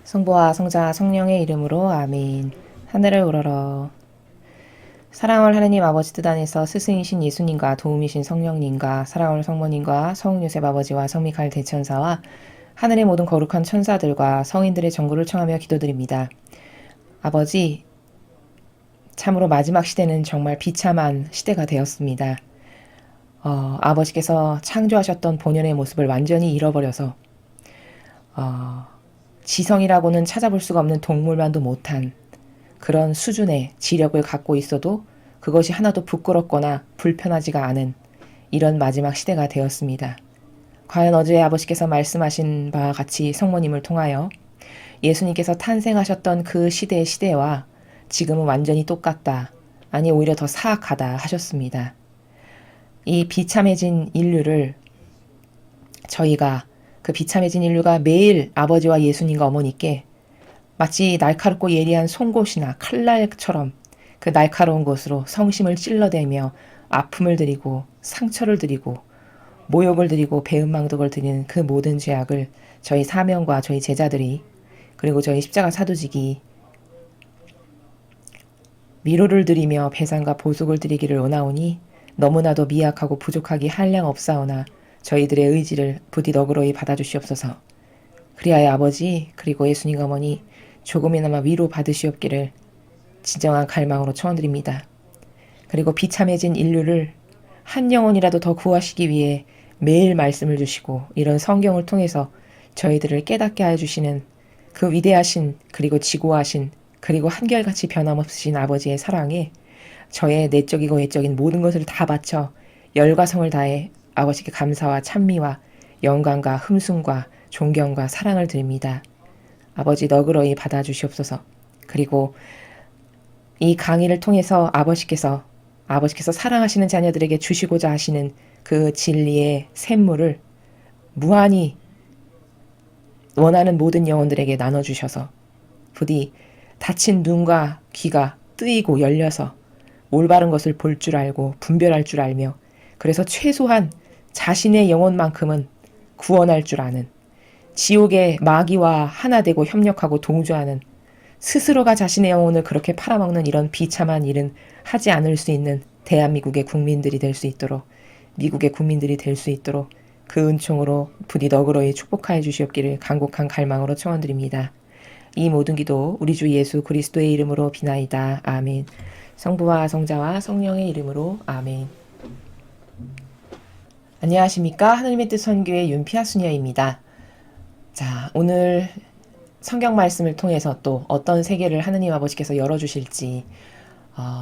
성부와 성자 성령의 이름으로 아멘. 하늘을 우러러. 사랑을 하느님 아버지 뜻 안에서 스승이신 예수님과 도움이신 성령님과 사랑을 성모님과 성육 요셉 아버지와 성미카엘 대천사와 하늘의 모든 거룩한 천사들과 성인들의 전구를 청하며 기도드립니다. 아버지, 참으로 마지막 시대는 정말 비참한 시대가 되었습니다. 아버지께서 창조하셨던 본연의 모습을 완전히 잃어버려서 지성이라고는 찾아볼 수가 없는 동물만도 못한 그런 수준의 지력을 갖고 있어도 그것이 하나도 부끄럽거나 불편하지가 않은 이런 마지막 시대가 되었습니다. 과연 어제 아버지께서 말씀하신 바와 같이 성모님을 통하여 예수님께서 탄생하셨던 그 시대의 시대와 지금은 완전히 똑같다. 아니 오히려 더 사악하다 하셨습니다. 이 비참해진 인류를 저희가 그 비참해진 인류가 매일 아버지와 예수님과 어머니께 마치 날카롭고 예리한 송곳이나 칼날처럼 그 날카로운 것으로 성심을 찔러대며 아픔을 드리고 상처를 드리고 모욕을 드리고 배은망덕을 드리는 그 모든 죄악을 저희 사명과 저희 제자들이 그리고 저희 십자가 사도직이 위로를 드리며 배상과 보속을 드리기를 원하오니 너무나도 미약하고 부족하기 한량없사오나 저희들의 의지를 부디 너그러이 받아주시옵소서. 그리하여 아버지 그리고 예수님 어머니 조금이나마 위로 받으시옵기를 진정한 갈망으로 청원드립니다. 그리고 비참해진 인류를 한 영혼이라도 더 구하시기 위해 매일 말씀을 주시고 이런 성경을 통해서 저희들을 깨닫게 해주시는 그 위대하신 그리고 지고하신 그리고 한결같이 변함없으신 아버지의 사랑에 저의 내적이고 외적인 모든 것을 다 바쳐 열과 성을 다해 아버지께 감사와 찬미와 영광과 흠숭과 존경과 사랑을 드립니다. 아버지 너그러이 받아주시옵소서. 그리고 이 강의를 통해서 아버지께서 사랑하시는 자녀들에게 주시고자 하시는 그 진리의 샘물을 무한히 원하는 모든 영혼들에게 나눠주셔서 부디 닫힌 눈과 귀가 뜨이고 열려서 올바른 것을 볼 줄 알고 분별할 줄 알며 그래서 최소한 자신의 영혼만큼은 구원할 줄 아는 지옥의 마귀와 하나 되고 협력하고 동조하는 스스로가 자신의 영혼을 그렇게 팔아먹는 이런 비참한 일은 하지 않을 수 있는 대한민국의 국민들이 될 수 있도록 미국의 국민들이 될 수 있도록 그 은총으로 부디 너그러이 축복하여 주시옵기를 간곡한 갈망으로 청원드립니다. 이 모든 기도 우리 주 예수 그리스도의 이름으로 비나이다. 아멘. 성부와 성자와 성령의 이름으로 아멘. 안녕하십니까. 하늘의 뜻 선교의 윤피아 수녀입니다. 자, 오늘 성경 말씀을 통해서 또 어떤 세계를 하느님 아버지께서 열어주실지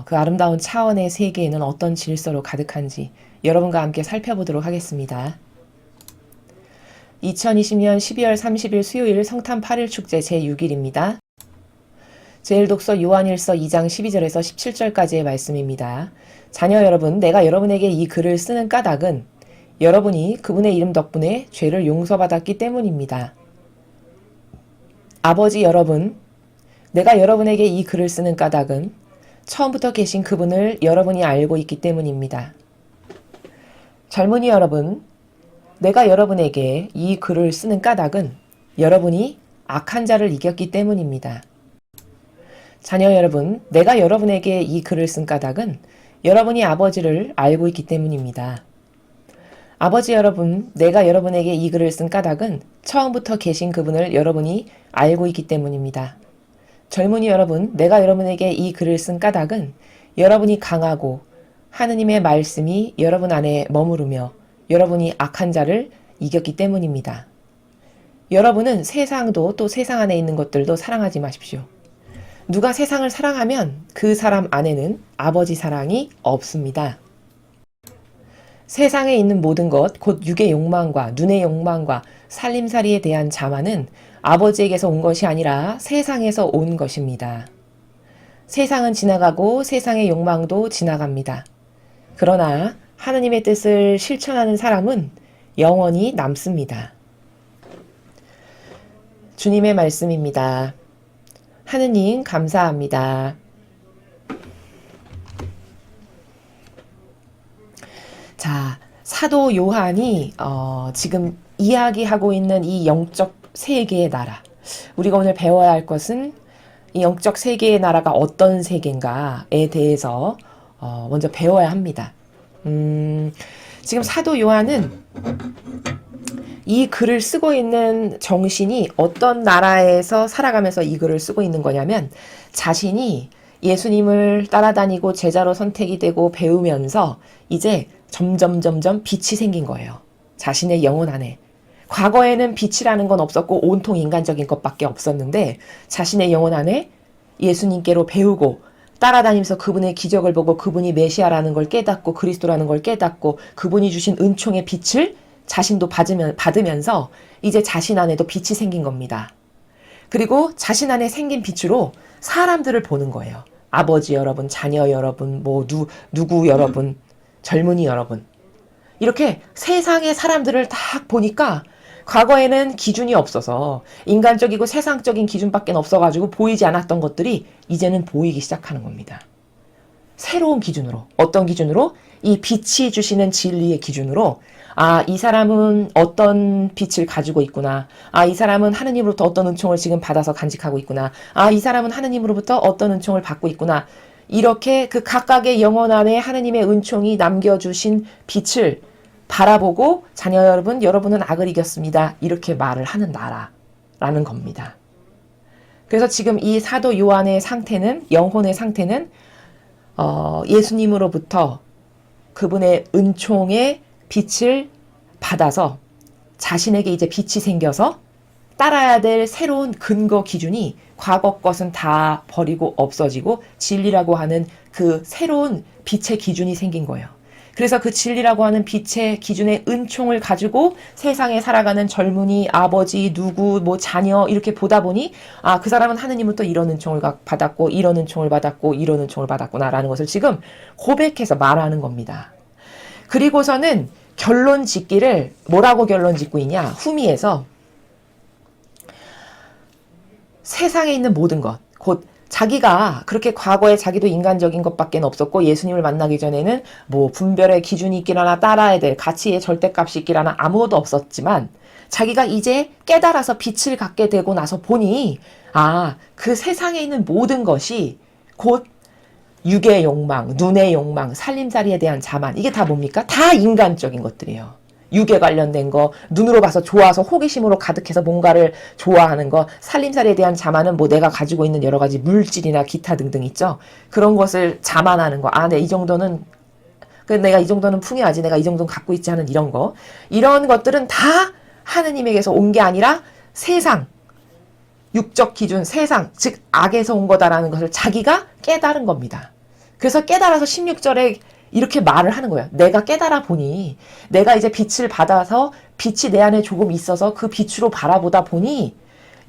그 아름다운 차원의 세계에는 어떤 질서로 가득한지 여러분과 함께 살펴보도록 하겠습니다. 2020년 12월 30일 수요일 성탄 8일 축제 제6일입니다. 제1독서 요한일서 2장 12절에서 17절까지의 말씀입니다. 자녀 여러분, 내가 여러분에게 이 글을 쓰는 까닭은 여러분이 그분의 이름 덕분에 죄를 용서받았기 때문입니다. 아버지 여러분, 내가 여러분에게 이 글을 쓰는 까닭은 처음부터 계신 그분을 여러분이 알고 있기 때문입니다. 젊은이 여러분, 내가 여러분에게 이 글을 쓰는 까닭은 여러분이 악한 자를 이겼기 때문입니다. 자녀 여러분, 내가 여러분에게 이 글을 쓴 까닭은 여러분이 아버지를 알고 있기 때문입니다. 아버지 여러분, 내가 여러분에게 이 글을 쓴 까닭은 처음부터 계신 그분을 여러분이 알고 있기 때문입니다. 젊은이 여러분, 내가 여러분에게 이 글을 쓴 까닭은 여러분이 강하고 하느님의 말씀이 여러분 안에 머무르며 여러분이 악한 자를 이겼기 때문입니다. 여러분은 세상도 또 세상 안에 있는 것들도 사랑하지 마십시오. 누가 세상을 사랑하면 그 사람 안에는 아버지 사랑이 없습니다. 세상에 있는 모든 것, 곧 육의 욕망과 눈의 욕망과 살림살이에 대한 자만은 아버지에게서 온 것이 아니라 세상에서 온 것입니다. 세상은 지나가고 세상의 욕망도 지나갑니다. 그러나 하느님의 뜻을 실천하는 사람은 영원히 남습니다. 주님의 말씀입니다. 하느님 감사합니다. 자, 사도 요한이 지금 이야기하고 있는 이 영적 세계의 나라, 우리가 오늘 배워야 할 것은 이 영적 세계의 나라가 어떤 세계인가에 대해서 먼저 배워야 합니다. 지금 사도 요한은 이 글을 쓰고 있는 정신이 어떤 나라에서 살아가면서 이 글을 쓰고 있는 거냐면 자신이 예수님을 따라다니고 제자로 선택이 되고 배우면서 이제 점점 빛이 생긴 거예요. 자신의 영혼 안에. 과거에는 빛이라는 건 없었고 온통 인간적인 것밖에 없었는데 자신의 영혼 안에 예수님께로 배우고 따라다니면서 그분의 기적을 보고 그분이 메시아라는 걸 깨닫고 그리스도라는 걸 깨닫고 그분이 주신 은총의 빛을 자신도 받으면서 이제 자신 안에도 빛이 생긴 겁니다. 그리고 자신 안에 생긴 빛으로 사람들을 보는 거예요. 아버지 여러분, 자녀 여러분, 누구 여러분, 젊은이 여러분. 이렇게 세상의 사람들을 딱 보니까 과거에는 기준이 없어서 인간적이고 세상적인 기준밖에 없어가지고 보이지 않았던 것들이 이제는 보이기 시작하는 겁니다. 새로운 기준으로. 어떤 기준으로? 이 빛이 주시는 진리의 기준으로 이 사람은 어떤 빛을 가지고 있구나. 이 사람은 하느님으로부터 어떤 은총을 지금 받아서 간직하고 있구나. 이 사람은 하느님으로부터 어떤 은총을 받고 있구나. 이렇게 그 각각의 영혼 안에 하느님의 은총이 남겨주신 빛을 바라보고 자녀 여러분, 여러분은 악을 이겼습니다. 이렇게 말을 하는 나라라는 겁니다. 그래서 지금 이 사도 요한의 상태는, 영혼의 상태는 예수님으로부터 그분의 은총의 빛을 받아서 자신에게 이제 빛이 생겨서 따라야 될 새로운 근거 기준이 과거 것은 다 버리고 없어지고 진리라고 하는 그 새로운 빛의 기준이 생긴 거예요. 그래서 그 진리라고 하는 빛의 기준의 은총을 가지고 세상에 살아가는 젊은이, 아버지, 자녀 이렇게 보다 보니 그 사람은 하느님부터 이런 은총을 받았고 이런 은총을 받았고 이런 은총을 받았구나라는 것을 지금 고백해서 말하는 겁니다. 그리고서는 결론 짓기를 뭐라고 결론 짓고 있냐? 후미에서 세상에 있는 모든 것, 곧 자기가 그렇게 과거에 자기도 인간적인 것밖에 없었고 예수님을 만나기 전에는 분별의 기준이 있기라나 따라야 될 가치의 절대값이 있기라나 아무것도 없었지만 자기가 이제 깨달아서 빛을 갖게 되고 나서 보니 그 세상에 있는 모든 것이 곧 육의 욕망, 눈의 욕망, 살림살이에 대한 자만, 이게 다 뭡니까? 다 인간적인 것들이에요. 육에 관련된 거, 눈으로 봐서 좋아서 호기심으로 가득해서 뭔가를 좋아하는 거, 살림살이에 대한 자만은 내가 가지고 있는 여러 가지 물질이나 기타 등등 있죠. 그런 것을 자만하는 거. 내가 이 정도는 풍요하지. 내가 이 정도는 갖고 있지 않은 이런 거. 이런 것들은 다 하느님에게서 온 게 아니라 세상, 육적 기준, 세상, 즉 악에서 온 거다라는 것을 자기가 깨달은 겁니다. 그래서 깨달아서 16절에 이렇게 말을 하는 거예요. 내가 깨달아 보니 내가 이제 빛을 받아서 빛이 내 안에 조금 있어서 그 빛으로 바라보다 보니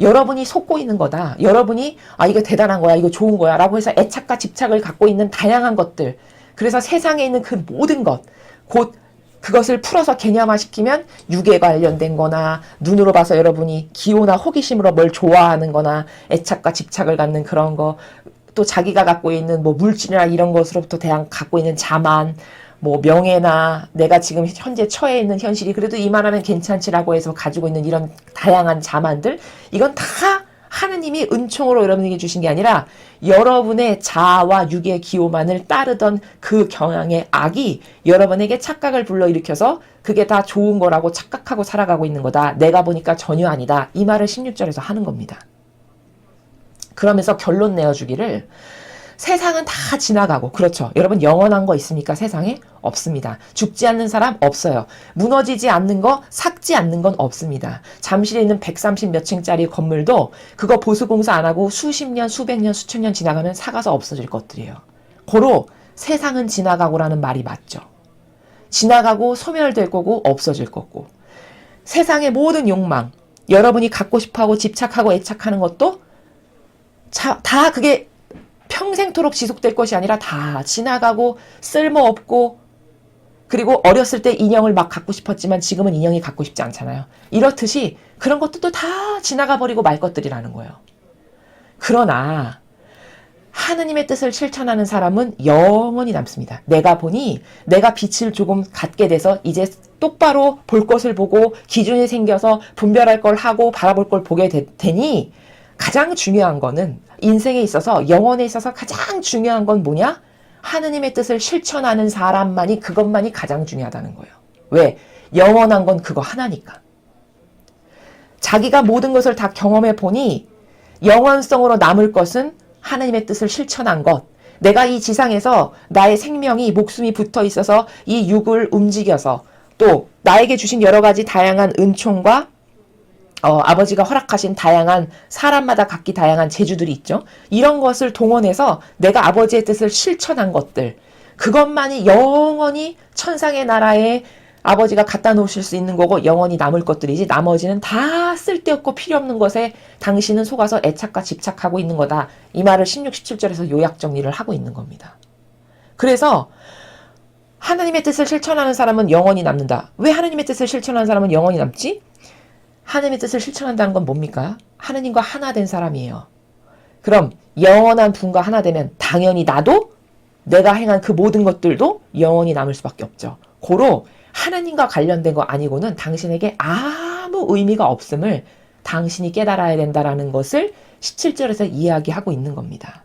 여러분이 속고 있는 거다. 여러분이 이거 대단한 거야. 이거 좋은 거야. 라고 해서 애착과 집착을 갖고 있는 다양한 것들. 그래서 세상에 있는 그 모든 것, 곧 그것을 풀어서 개념화시키면 육에 관련된 거나 눈으로 봐서 여러분이 기호나 호기심으로 뭘 좋아하는 거나 애착과 집착을 갖는 그런 거, 또 자기가 갖고 있는 물질이나 이런 것으로부터 갖고 있는 자만, 명예나 내가 지금 현재 처해 있는 현실이 그래도 이만하면 괜찮지라고 해서 가지고 있는 이런 다양한 자만들, 이건 다 하느님이 은총으로 여러분에게 주신 게 아니라 여러분의 자아와 육의 기호만을 따르던 그 경향의 악이 여러분에게 착각을 불러일으켜서 그게 다 좋은 거라고 착각하고 살아가고 있는 거다. 내가 보니까 전혀 아니다. 이 말을 16절에서 하는 겁니다. 그러면서 결론 내어주기를 세상은 다 지나가고, 그렇죠. 여러분 영원한 거 있습니까? 세상에? 없습니다. 죽지 않는 사람 없어요. 무너지지 않는 거, 삭지 않는 건 없습니다. 잠실에 있는 130 몇 층짜리 건물도 그거 보수공사 안 하고 수십 년, 수백 년, 수천 년 지나가면 사가서 없어질 것들이에요. 고로 세상은 지나가고라는 말이 맞죠. 지나가고 소멸될 거고 없어질 거고, 세상의 모든 욕망, 여러분이 갖고 싶어하고 집착하고 애착하는 것도 다 그게 평생토록 지속될 것이 아니라 다 지나가고 쓸모없고, 그리고 어렸을 때 인형을 막 갖고 싶었지만 지금은 인형이 갖고 싶지 않잖아요. 이렇듯이 그런 것들도 다 지나가 버리고 말 것들이라는 거예요. 그러나 하느님의 뜻을 실천하는 사람은 영원히 남습니다. 내가 보니 내가 빛을 조금 갖게 돼서 이제 똑바로 볼 것을 보고 기준이 생겨서 분별할 걸 하고 바라볼 걸 보게 되니 가장 중요한 거는 인생에 있어서 영혼에 있어서 가장 중요한 건 뭐냐? 하느님의 뜻을 실천하는 사람만이 그것만이 가장 중요하다는 거예요. 왜? 영원한 건 그거 하나니까. 자기가 모든 것을 다 경험해 보니 영원성으로 남을 것은 하나님의 뜻을 실천한 것. 내가 이 지상에서 나의 생명이 목숨이 붙어 있어서 이 육을 움직여서 또 나에게 주신 여러 가지 다양한 은총과 아버지가 허락하신 다양한 사람마다 각기 다양한 재주들이 있죠. 이런 것을 동원해서 내가 아버지의 뜻을 실천한 것들. 그것만이 영원히 천상의 나라에 아버지가 갖다 놓으실 수 있는 거고 영원히 남을 것들이지 나머지는 다 쓸데없고 필요 없는 것에 당신은 속아서 애착과 집착하고 있는 거다. 이 말을 16, 17절에서 요약 정리를 하고 있는 겁니다. 그래서 하나님의 뜻을 실천하는 사람은 영원히 남는다. 왜 하나님의 뜻을 실천하는 사람은 영원히 남지? 하나님의 뜻을 실천한다는 건 뭡니까? 하나님과 하나 된 사람이에요. 그럼 영원한 분과 하나 되면 당연히 나도 내가 행한 그 모든 것들도 영원히 남을 수밖에 없죠. 고로 하나님과 관련된 거 아니고는 당신에게 아무 의미가 없음을 당신이 깨달아야 된다라는 것을 17절에서 이야기하고 있는 겁니다.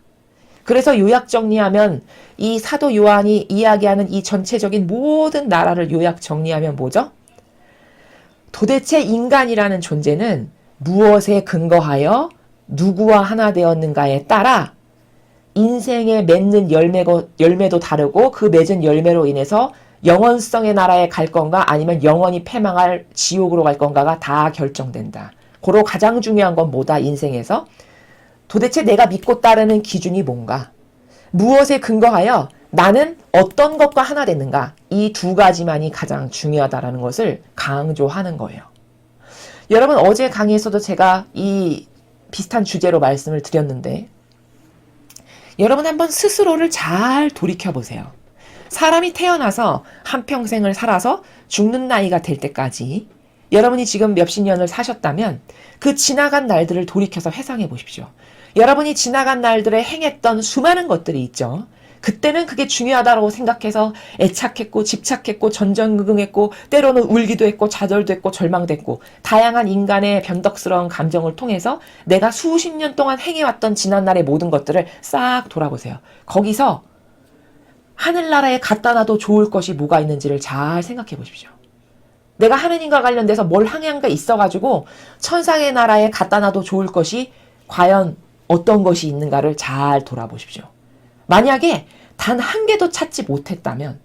그래서 요약 정리하면 이 사도 요한이 이야기하는 이 전체적인 모든 나라를 요약 정리하면 뭐죠? 도대체 인간이라는 존재는 무엇에 근거하여 누구와 하나 되었는가에 따라 인생에 맺는 열매도 다르고 그 맺은 열매로 인해서 영원성의 나라에 갈 건가 아니면 영원히 패망할 지옥으로 갈 건가가 다 결정된다. 고로 가장 중요한 건 뭐다 인생에서? 도대체 내가 믿고 따르는 기준이 뭔가? 무엇에 근거하여 나는 어떤 것과 하나 됐는가? 이 두 가지만이 가장 중요하다라는 것을 강조하는 거예요. 여러분 어제 강의에서도 제가 이 비슷한 주제로 말씀을 드렸는데 여러분 한번 스스로를 잘 돌이켜보세요. 사람이 태어나서 한평생을 살아서 죽는 나이가 될 때까지 여러분이 지금 몇십 년을 사셨다면 그 지나간 날들을 돌이켜서 회상해 보십시오. 여러분이 지나간 날들에 행했던 수많은 것들이 있죠. 그때는 그게 중요하다고 생각해서 애착했고 집착했고 전전긍긍했고 때로는 울기도 했고 좌절도 했고 절망도 했고 다양한 인간의 변덕스러운 감정을 통해서 내가 수십 년 동안 행해왔던 지난날의 모든 것들을 싹 돌아보세요. 거기서 하늘나라에 갖다 놔도 좋을 것이 뭐가 있는지를 잘 생각해 보십시오. 내가 하느님과 관련돼서 뭘 항해한 게 있어가지고 천상의 나라에 갖다 놔도 좋을 것이 과연 어떤 것이 있는가를 잘 돌아보십시오. 만약에 단 한 개도 찾지 못했다면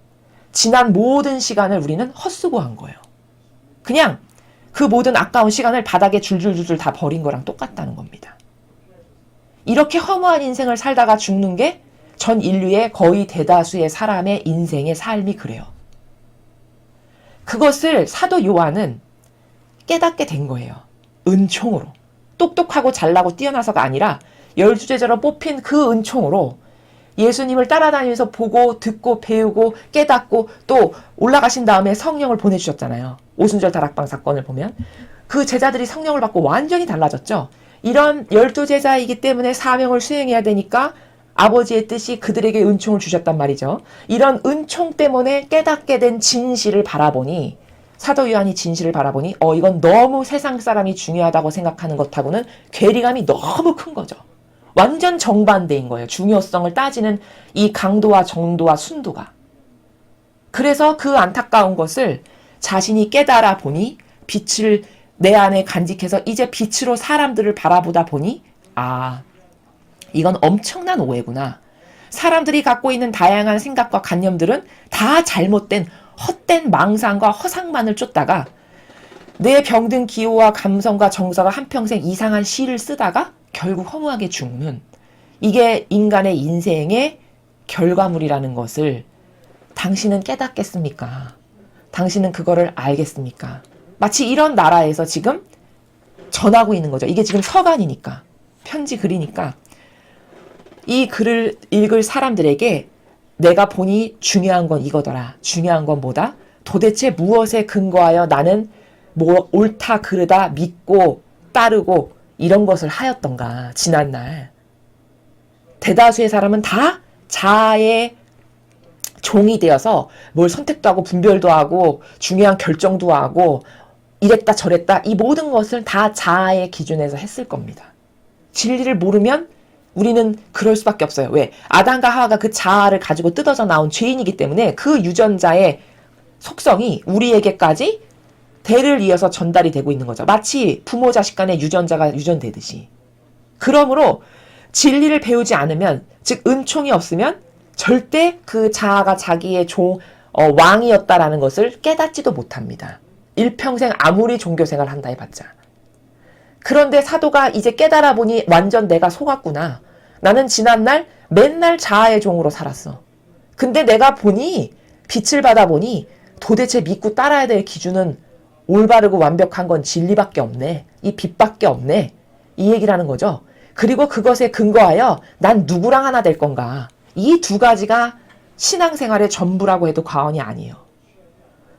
지난 모든 시간을 우리는 헛수고한 거예요. 그냥 그 모든 아까운 시간을 바닥에 줄줄줄줄 다 버린 거랑 똑같다는 겁니다. 이렇게 허무한 인생을 살다가 죽는 게 전 인류의 거의 대다수의 사람의 인생의 삶이 그래요. 그것을 사도 요한은 깨닫게 된 거예요. 은총으로. 똑똑하고 잘나고 뛰어나서가 아니라 열두제자로 뽑힌 그 은총으로 예수님을 따라다니면서 보고 듣고 배우고 깨닫고 또 올라가신 다음에 성령을 보내주셨잖아요. 오순절 다락방 사건을 보면 그 제자들이 성령을 받고 완전히 달라졌죠. 이런 12제자이기 때문에 사명을 수행해야 되니까 아버지의 뜻이 그들에게 은총을 주셨단 말이죠. 이런 은총 때문에 깨닫게 된 진실을 바라보니 사도 요한이 진실을 바라보니 이건 너무 세상 사람이 중요하다고 생각하는 것하고는 괴리감이 너무 큰 거죠. 완전 정반대인 거예요. 중요성을 따지는 이 강도와 정도와 순도가. 그래서 그 안타까운 것을 자신이 깨달아 보니 빛을 내 안에 간직해서 이제 빛으로 사람들을 바라보다 보니 이건 엄청난 오해구나. 사람들이 갖고 있는 다양한 생각과 관념들은 다 잘못된 헛된 망상과 허상만을 쫓다가 내 병든 기호와 감성과 정서가 한평생 이상한 시를 쓰다가 결국 허무하게 죽는 이게 인간의 인생의 결과물이라는 것을 당신은 깨닫겠습니까? 당신은 그거를 알겠습니까? 마치 이런 나라에서 지금 전하고 있는 거죠. 이게 지금 서간이니까 편지 글이니까 이 글을 읽을 사람들에게 내가 보니 중요한 건 이거더라. 중요한 건 뭐다? 도대체 무엇에 근거하여 나는 뭐 옳다 그르다 믿고 따르고 이런 것을 하였던가 지난날. 대다수의 사람은 다 자아의 종이 되어서 뭘 선택도 하고 분별도 하고 중요한 결정도 하고 이랬다 저랬다 이 모든 것을 다 자아의 기준에서 했을 겁니다. 진리를 모르면 우리는 그럴 수밖에 없어요. 왜? 아담과 하와가 그 자아를 가지고 뜯어져 나온 죄인이기 때문에 그 유전자의 속성이 우리에게까지 대를 이어서 전달이 되고 있는 거죠. 마치 부모 자식 간의 유전자가 유전되듯이. 그러므로 진리를 배우지 않으면, 즉 은총이 없으면 절대 그 자아가 자기의 왕이었다라는 것을 깨닫지도 못합니다. 일평생 아무리 종교생활 한다 해봤자. 그런데 사도가 이제 깨달아 보니 완전 내가 속았구나. 나는 지난날 맨날 자아의 종으로 살았어. 근데 내가 보니, 빛을 받아보니 도대체 믿고 따라야 될 기준은 올바르고 완벽한 건 진리밖에 없네. 이 빛밖에 없네. 이 얘기라는 거죠. 그리고 그것에 근거하여 난 누구랑 하나 될 건가. 이 두 가지가 신앙생활의 전부라고 해도 과언이 아니에요.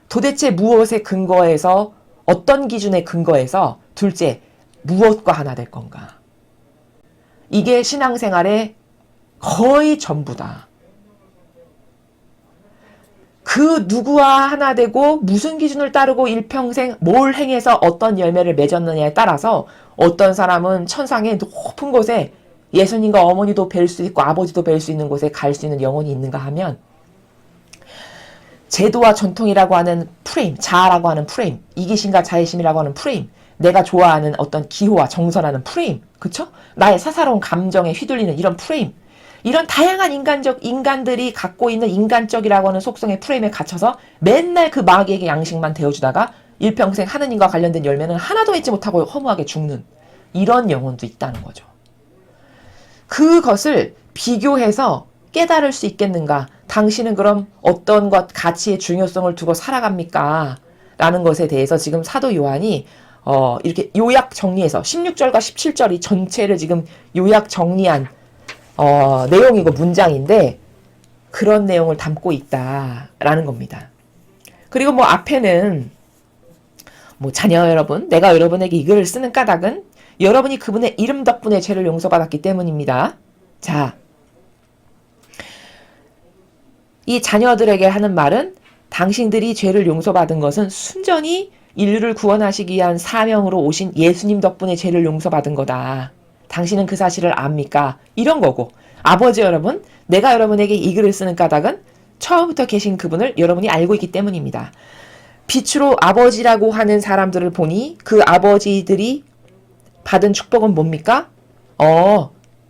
도대체 무엇에 근거해서, 어떤 기준에 근거해서, 둘째, 무엇과 하나 될 건가. 이게 신앙생활의 거의 전부다. 그 누구와 하나 되고 무슨 기준을 따르고 일평생 뭘 행해서 어떤 열매를 맺었느냐에 따라서 어떤 사람은 천상의 높은 곳에 예수님과 어머니도 뵐 수 있고 아버지도 뵐 수 있는 곳에 갈 수 있는 영혼이 있는가 하면, 제도와 전통이라고 하는 프레임, 자아라고 하는 프레임, 이기심과 자애심이라고 하는 프레임, 내가 좋아하는 어떤 기호와 정선하는 프레임, 그쵸? 나의 사사로운 감정에 휘둘리는 이런 프레임, 이런 다양한 인간들이 갖고 있는 인간적이라고 하는 속성의 프레임에 갇혀서 맨날 그 마귀에게 양식만 데워주다가 일평생 하느님과 관련된 열매는 하나도 맺지 못하고 허무하게 죽는 이런 영혼도 있다는 거죠. 그것을 비교해서 깨달을 수 있겠는가? 당신은 그럼 어떤 것, 가치의 중요성을 두고 살아갑니까? 라는 것에 대해서 지금 사도 요한이 이렇게 요약 정리해서 16절과 17절이 전체를 지금 요약 정리한 내용이고 문장인데, 그런 내용을 담고 있다라는 겁니다. 그리고 뭐 앞에는 뭐 자녀 여러분, 내가 여러분에게 이 글을 쓰는 까닭은 여러분이 그분의 이름 덕분에 죄를 용서받았기 때문입니다. 자, 이 자녀들에게 하는 말은 당신들이 죄를 용서받은 것은 순전히 인류를 구원하시기 위한 사명으로 오신 예수님 덕분에 죄를 용서받은 거다. 당신은 그 사실을 압니까? 이런 거고, 아버지 여러분, 내가 여러분에게 이 글을 쓰는 까닭은 처음부터 계신 그분을 여러분이 알고 있기 때문입니다. 빛으로 아버지라고 하는 사람들을 보니 그 아버지들이 받은 축복은 뭡니까?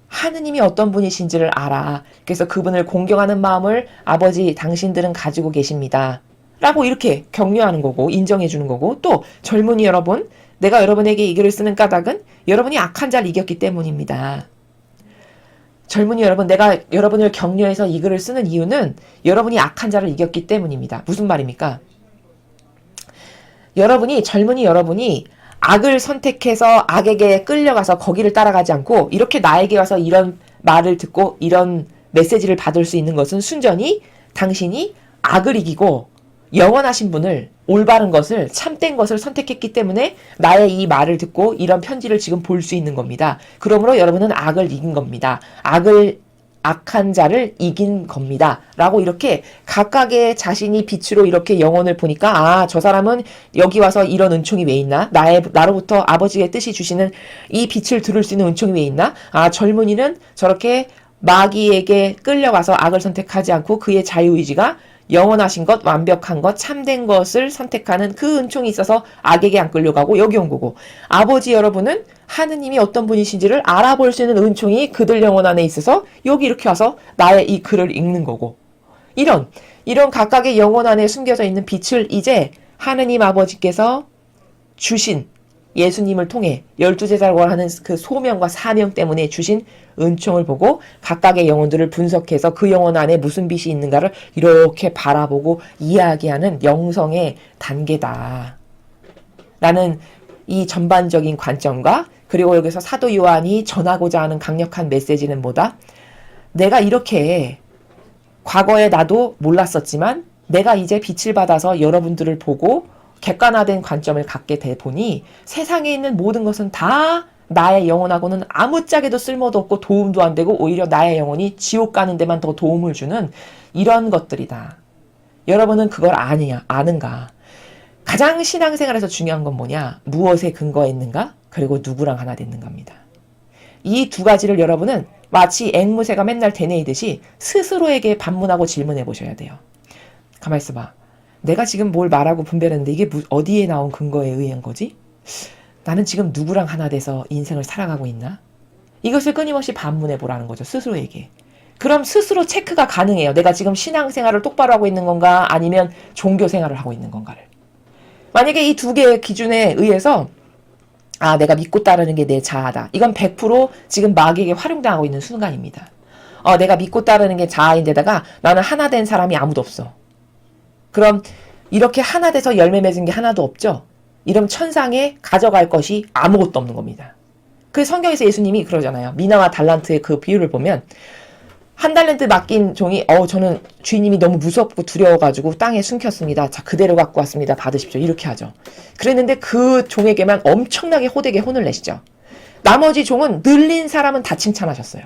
하느님이 어떤 분이신지를 알아. 그래서 그분을 공경하는 마음을 아버지 당신들은 가지고 계십니다. 라고 이렇게 격려하는 거고 인정해 주는 거고, 또 젊은이 여러분, 내가 여러분에게 이 글을 쓰는 까닭은 여러분이 악한 자를 이겼기 때문입니다. 젊은이 여러분, 내가 여러분을 격려해서 이 글을 쓰는 이유는 여러분이 악한 자를 이겼기 때문입니다. 무슨 말입니까? 젊은이 여러분이 악을 선택해서 악에게 끌려가서 거기를 따라가지 않고 이렇게 나에게 와서 이런 말을 듣고 이런 메시지를 받을 수 있는 것은 순전히 당신이 악을 이기고 영원하신 분을, 올바른 것을, 참된 것을 선택했기 때문에 나의 이 말을 듣고 이런 편지를 지금 볼 수 있는 겁니다. 그러므로 여러분은 악을 이긴 겁니다. 악한 자를 이긴 겁니다. 라고 이렇게 각각의 자신이 빛으로 이렇게 영혼을 보니까, 저 사람은 여기 와서 이런 은총이 왜 있나? 나로부터 아버지의 뜻이 주시는 이 빛을 들을 수 있는 은총이 왜 있나? 젊은이는 저렇게 마귀에게 끌려가서 악을 선택하지 않고 그의 자유의지가 영원하신 것, 완벽한 것, 참된 것을 선택하는 그 은총이 있어서 악에게 안 끌려가고 여기 온 거고, 아버지 여러분은 하느님이 어떤 분이신지를 알아볼 수 있는 은총이 그들 영혼 안에 있어서 여기 이렇게 와서 나의 이 글을 읽는 거고, 이런 각각의 영혼 안에 숨겨져 있는 빛을 이제 하느님 아버지께서 주신 예수님을 통해 12제자라고 하는 그 소명과 사명 때문에 주신 은총을 보고 각각의 영혼들을 분석해서 그 영혼 안에 무슨 빛이 있는가를 이렇게 바라보고 이야기하는 영성의 단계다. 라는 이 전반적인 관점과, 그리고 여기서 사도 요한이 전하고자 하는 강력한 메시지는 뭐다? 내가 이렇게 과거에 나도 몰랐었지만 내가 이제 빛을 받아서 여러분들을 보고 객관화된 관점을 갖게 돼 보니 세상에 있는 모든 것은 다 나의 영혼하고는 아무짝에도 쓸모도 없고 도움도 안 되고 오히려 나의 영혼이 지옥 가는 데만 더 도움을 주는 이런 것들이다. 여러분은 그걸 아는가? 가장 신앙생활에서 중요한 건 뭐냐? 무엇에 근거했는가? 그리고 누구랑 하나 됐는가입니다. 이 두 가지를 여러분은 마치 앵무새가 맨날 되뇌이듯이 스스로에게 반문하고 질문해 보셔야 돼요. 가만히 있어봐. 내가 지금 뭘 말하고 분별했는데 이게 어디에 나온 근거에 의한 거지? 나는 지금 누구랑 하나 돼서 인생을 살아가고 있나? 이것을 끊임없이 반문해 보라는 거죠. 스스로에게. 그럼 스스로 체크가 가능해요. 내가 지금 신앙생활을 똑바로 하고 있는 건가? 아니면 종교생활을 하고 있는 건가를. 만약에 이 두 개의 기준에 의해서 내가 믿고 따르는 게 내 자아다. 이건 100% 지금 마귀에게 활용당하고 있는 순간입니다. 내가 믿고 따르는 게 자아인데다가 나는 하나 된 사람이 아무도 없어. 그럼 이렇게 하나 돼서 열매 맺은 게 하나도 없죠? 이러면 천상에 가져갈 것이 아무것도 없는 겁니다. 그 성경에서 예수님이 그러잖아요. 미나와 달란트의 그 비유를 보면 한 달란트 맡긴 종이 저는 주인님이 너무 무섭고 두려워가지고 땅에 숨겼습니다. 자, 그대로 갖고 왔습니다. 받으십시오. 이렇게 하죠. 그랬는데 그 종에게만 엄청나게 호되게 혼을 내시죠. 나머지 종은 늘린 사람은 다 칭찬하셨어요.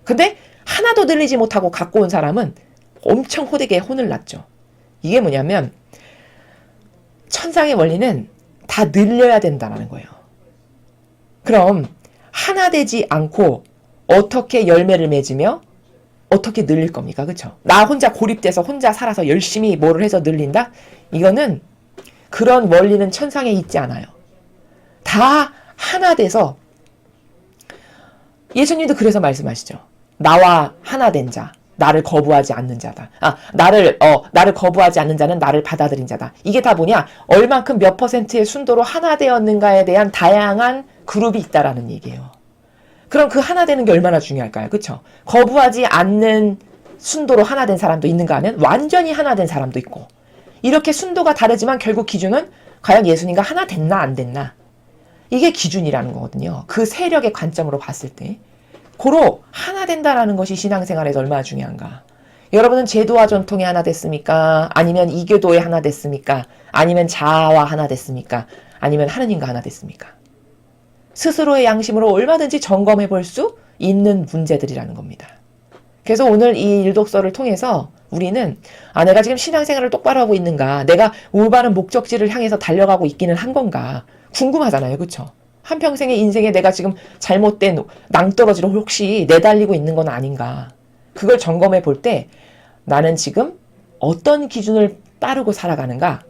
근데 하나도 늘리지 못하고 갖고 온 사람은 엄청 호되게 혼을 났죠. 이게 뭐냐면 천상의 원리는 다 늘려야 된다는 거예요. 그럼 하나 되지 않고 어떻게 열매를 맺으며 어떻게 늘릴 겁니까? 그렇죠? 나 혼자 고립돼서 혼자 살아서 열심히 뭐를 해서 늘린다? 이거는 그런 원리는 천상에 있지 않아요. 다 하나 돼서 예수님도 그래서 말씀하시죠. 나와 하나 된 자, 나를 거부하지 않는 자다. 나를 거부하지 않는 자는 나를 받아들인 자다. 이게 다 뭐냐? 얼만큼 몇 %의 순도로 하나 되었는가에 대한 다양한 그룹이 있다라는 얘기예요. 그럼 그 하나 되는 게 얼마나 중요할까요? 그렇죠? 거부하지 않는 순도로 하나 된 사람도 있는가 하면 완전히 하나 된 사람도 있고 이렇게 순도가 다르지만 결국 기준은 과연 예수님과 하나 됐나 안 됐나 이게 기준이라는 거거든요. 그 세력의 관점으로 봤을 때 고로 하나 된다라는 것이 신앙생활에서 얼마나 중요한가. 여러분은 제도와 전통에 하나 됐습니까? 아니면 이교도에 하나 됐습니까? 아니면 자아와 하나 됐습니까? 아니면 하느님과 하나 됐습니까? 스스로의 양심으로 얼마든지 점검해 볼 수 있는 문제들이라는 겁니다. 그래서 오늘 이 일독서를 통해서 우리는 내가 지금 신앙생활을 똑바로 하고 있는가, 내가 올바른 목적지를 향해서 달려가고 있기는 한 건가 궁금하잖아요. 그렇죠? 한평생의 인생에 내가 지금 잘못된 낭떠러지로 혹시 내달리고 있는 건 아닌가. 그걸 점검해 볼 때 나는 지금 어떤 기준을 따르고 살아가는가.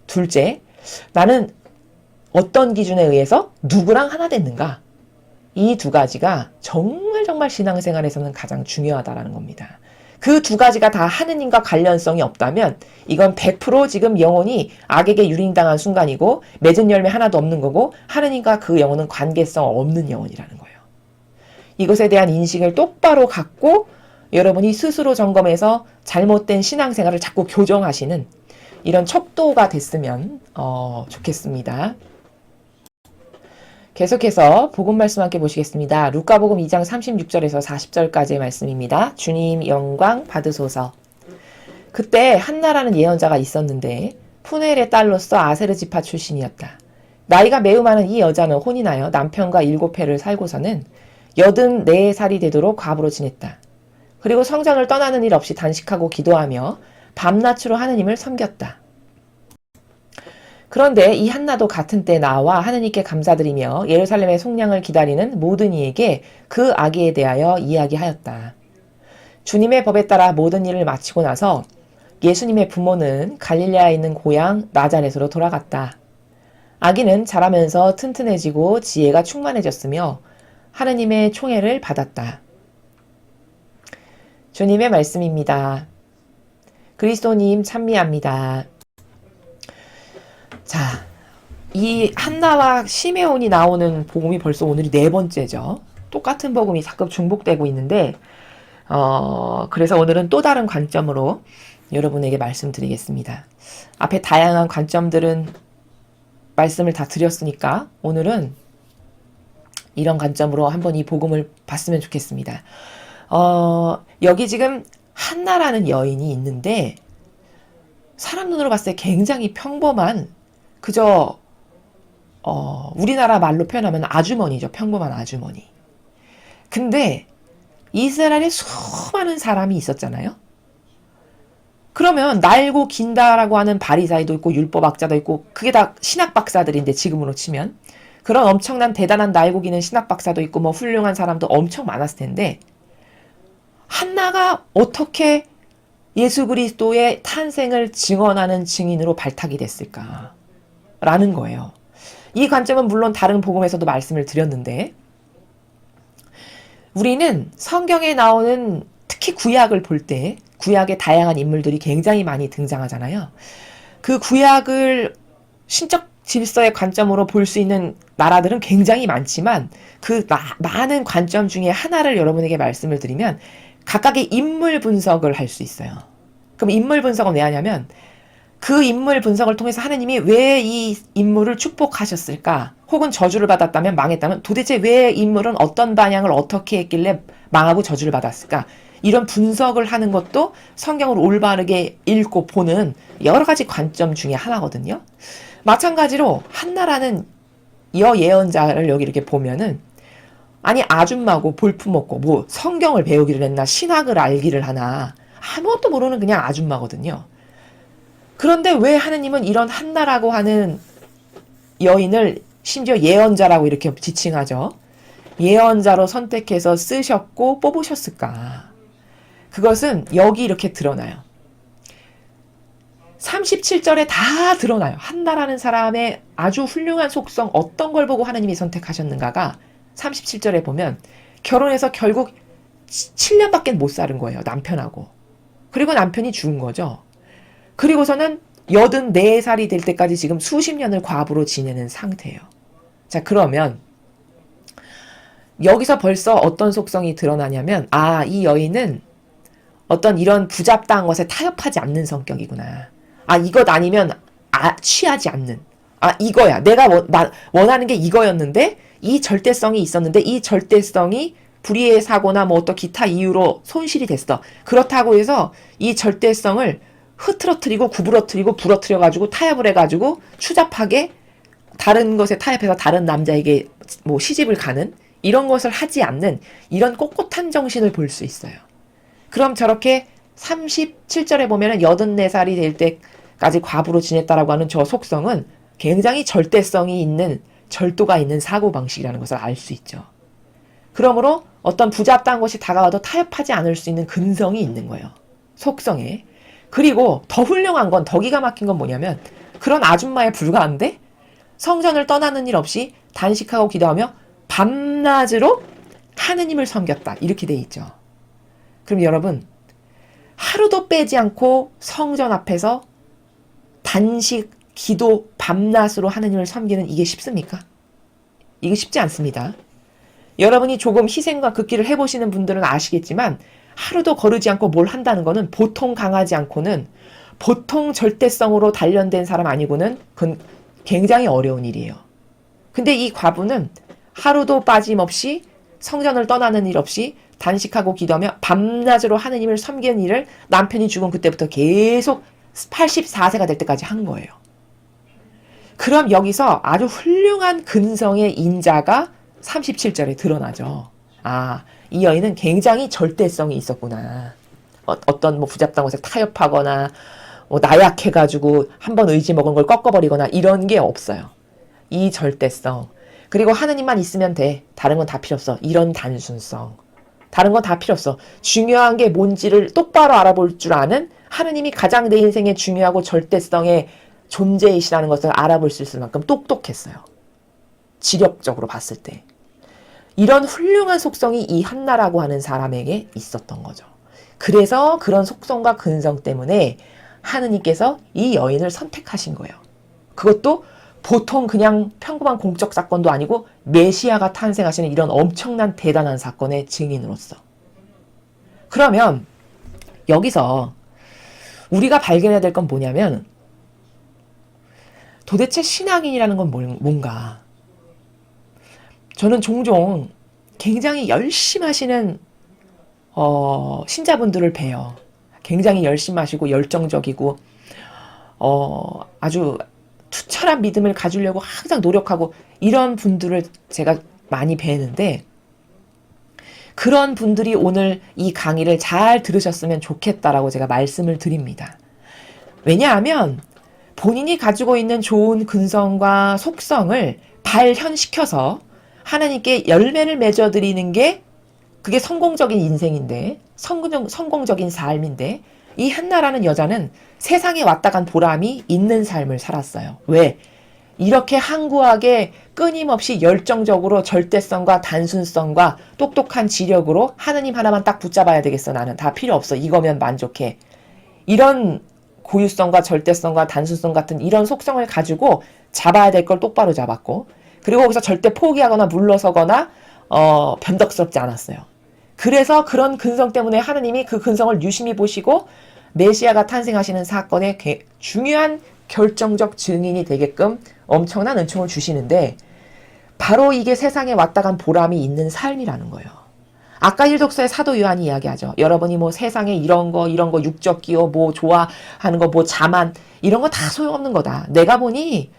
둘째, 나는 어떤 기준에 의해서 누구랑 하나 됐는가. 이 두 가지가 정말 신앙생활에서는 가장 중요하다라는 겁니다. 그 두 가지가 다 하느님과 관련성이 없다면 이건 100% 지금 영혼이 악에게 유린당한 순간이고 맺은 열매 하나도 없는 거고 하느님과 그 영혼은 관계성 없는 영혼이라는 거예요. 이것에 대한 인식을 똑바로 갖고 여러분이 스스로 점검해서 잘못된 신앙생활을 자꾸 교정하시는 이런 척도가 됐으면 좋겠습니다. 계속해서 복음 말씀 함께 보시겠습니다. 루카복음 2장 36절에서 40절까지의 말씀입니다. 주님 영광 받으소서. 그때 한나라는 예언자가 있었는데 푸넬의 딸로서 아세르 지파 출신이었다. 나이가 매우 많은 이 여자는 혼이 나여 남편과 7해를 살고서는 84살이 되도록 과부로 지냈다. 그리고 성전을 떠나는 일 없이 단식하고 기도하며 밤낮으로 하느님을 섬겼다. 그런데 이 한나도 같은 때 나와 하느님께 감사드리며 예루살렘의 속량을 기다리는 모든 이에게 그 아기에 대하여 이야기하였다. 주님의 법에 따라 모든 일을 마치고 나서 예수님의 부모는 갈릴레아에 있는 고향 나자렛으로 돌아갔다. 아기는 자라면서 튼튼해지고 지혜가 충만해졌으며 하느님의 총애를 받았다. 주님의 말씀입니다. 그리스도님 찬미합니다. 자, 이 한나와 시메온이 나오는 복음이 벌써 오늘이 4번째죠. 똑같은 복음이 자꾸 중복되고 있는데 그래서 오늘은 또 다른 관점으로 여러분에게 말씀드리겠습니다. 앞에 다양한 관점들은 말씀을 다 드렸으니까 오늘은 이런 관점으로 한번 이 복음을 봤으면 좋겠습니다. 여기 지금 한나라는 여인이 있는데 사람 눈으로 봤을 때 굉장히 평범한 그저 우리나라 말로 표현하면 아주머니죠. 평범한 아주머니. 근데 이스라엘에 수많은 사람이 있었잖아요. 그러면 날고 긴다라고 하는 바리사이도 있고 율법학자도 있고 그게 다 신학 박사들인데 지금으로 치면 그런 엄청난 대단한 날고 기는 신학 박사도 있고 뭐 훌륭한 사람도 엄청 많았을 텐데 한나가 어떻게 예수 그리스도의 탄생을 증언하는 증인으로 발탁이 됐을까? 라는 거예요. 이 관점은 물론 다른 복음에서도 말씀을 드렸는데 우리는 성경에 나오는 특히 구약을 볼 때 구약의 다양한 인물들이 굉장히 많이 등장하잖아요. 그 구약을 신적 질서의 관점으로 볼 수 있는 나라들은 굉장히 많지만 그 많은 관점 중에 하나를 여러분에게 말씀을 드리면 각각의 인물 분석을 할 수 있어요. 그럼 인물 분석은 왜 하냐면 그 인물 분석을 통해서 하느님이 왜 이 인물을 축복하셨을까? 혹은 저주를 받았다면 망했다면 도대체 왜 인물은 어떤 방향을 어떻게 했길래 망하고 저주를 받았을까? 이런 분석을 하는 것도 성경을 올바르게 읽고 보는 여러 가지 관점 중에 하나거든요. 마찬가지로 한나라는 여예언자를 여기 이렇게 보면은 아니 아줌마고 볼품없고 뭐 성경을 배우기를 했나 신학을 알기를 하나 아무것도 모르는 그냥 아줌마거든요. 그런데 왜 하느님은 이런 한나라고 하는 여인을 심지어 예언자라고 이렇게 지칭하죠. 예언자로 선택해서 쓰셨고 뽑으셨을까? 그것은 여기 이렇게 드러나요. 37절에 다 드러나요. 한나라는 사람의 아주 훌륭한 속성 어떤 걸 보고 하느님이 선택하셨는가가 37절에 보면 결혼해서 결국 7년밖에 못 사는 거예요. 남편하고. 그리고 남편이 죽은 거죠. 그리고서는 84살이 될 때까지 지금 수십 년을 과부로 지내는 상태예요. 자, 그러면 여기서 벌써 어떤 속성이 드러나냐면 이 여인은 어떤 이런 부잡다한 것에 타협하지 않는 성격이구나. 이것 아니면 취하지 않는. 이거야. 내가 원하는 게 이거였는데 이 절대성이 있었는데 이 절대성이 불의의 사고나 뭐 어떤 기타 이유로 손실이 됐어. 그렇다고 해서 이 절대성을 흐트러뜨리고 구부러뜨리고 부러뜨려가지고 타협을 해가지고 추잡하게 다른 것에 타협해서 다른 남자에게 뭐 시집을 가는 이런 것을 하지 않는 이런 꼿꼿한 정신을 볼 수 있어요. 그럼 저렇게 37절에 보면은 84살이 될 때까지 과부로 지냈다라고 하는 저 속성은 굉장히 절대성이 있는 절도가 있는 사고방식이라는 것을 알 수 있죠. 그러므로 어떤 부잡다한 것이 다가와도 타협하지 않을 수 있는 근성이 있는 거예요. 속성에. 그리고 더 훌륭한 건 더 기가 막힌 건 뭐냐면 그런 아줌마에 불과한데 성전을 떠나는 일 없이 단식하고 기도하며 밤낮으로 하느님을 섬겼다. 이렇게 돼 있죠. 그럼 여러분 하루도 빼지 않고 성전 앞에서 단식, 기도, 밤낮으로 하느님을 섬기는 이게 쉽습니까? 이게 쉽지 않습니다. 여러분이 조금 희생과 극기를 해보시는 분들은 아시겠지만 하루도 거르지 않고 뭘 한다는 거는 보통 강하지 않고는 보통 절대성으로 단련된 사람 아니고는 그건 굉장히 어려운 일이에요. 근데 이 과부는 하루도 빠짐없이 성전을 떠나는 일 없이 단식하고 기도하며 밤낮으로 하느님을 섬기는 일을 남편이 죽은 그때부터 계속 84세가 될 때까지 한 거예요. 그럼 여기서 아주 훌륭한 근성의 인자가 37절에 드러나죠. 이 여인은 굉장히 절대성이 있었구나. 어떤 뭐 부잡다한 것에 타협하거나 뭐 나약해가지고 한번 의지 먹은 걸 꺾어버리거나 이런 게 없어요. 이 절대성. 그리고 하느님만 있으면 돼. 다른 건 다 필요 없어. 이런 단순성. 다른 건 다 필요 없어. 중요한 게 뭔지를 똑바로 알아볼 줄 아는 하느님이 가장 내 인생에 중요하고 절대성의 존재이시라는 것을 알아볼 수 있을 만큼 똑똑했어요. 지력적으로 봤을 때. 이런 훌륭한 속성이 이 한나라고 하는 사람에게 있었던 거죠. 그래서 그런 속성과 근성 때문에 하느님께서 이 여인을 선택하신 거예요. 그것도 보통 그냥 평범한 공적 사건도 아니고 메시아가 탄생하시는 이런 엄청난 대단한 사건의 증인으로서. 그러면 여기서 우리가 발견해야 될 건 뭐냐면 도대체 신앙인이라는 건 뭔가. 저는 종종 굉장히 열심히 하시는 신자분들을 봬요. 굉장히 열심히 하시고 열정적이고 아주 투철한 믿음을 가지려고 항상 노력하고 이런 분들을 제가 많이 뵈는데, 그런 분들이 오늘 이 강의를 잘 들으셨으면 좋겠다라고 제가 말씀을 드립니다. 왜냐하면 본인이 가지고 있는 좋은 근성과 속성을 발현시켜서 하나님께 열매를 맺어드리는 게 그게 성공적인 인생인데, 성공적인 삶인데, 이 한나라는 여자는 세상에 왔다 간 보람이 있는 삶을 살았어요. 왜? 이렇게 항구하게 끊임없이 열정적으로 절대성과 단순성과 똑똑한 지력으로 하느님 하나만 딱 붙잡아야 되겠어. 나는 다 필요 없어. 이거면 만족해. 이런 고유성과 절대성과 단순성 같은 이런 속성을 가지고 잡아야 될 걸 똑바로 잡았고, 그리고 거기서 절대 포기하거나 물러서거나 변덕스럽지 않았어요. 그래서 그런 근성 때문에 하느님이 그 근성을 유심히 보시고 메시아가 탄생하시는 사건의 중요한 결정적 증인이 되게끔 엄청난 은총을 주시는데, 바로 이게 세상에 왔다 간 보람이 있는 삶이라는 거예요. 아까 일독서의 사도 요한이 이야기하죠. 여러분이 뭐 세상에 이런 거 육적 기호 뭐 좋아하는 거 뭐 자만 이런 거 다 소용없는 거다. 내가 보니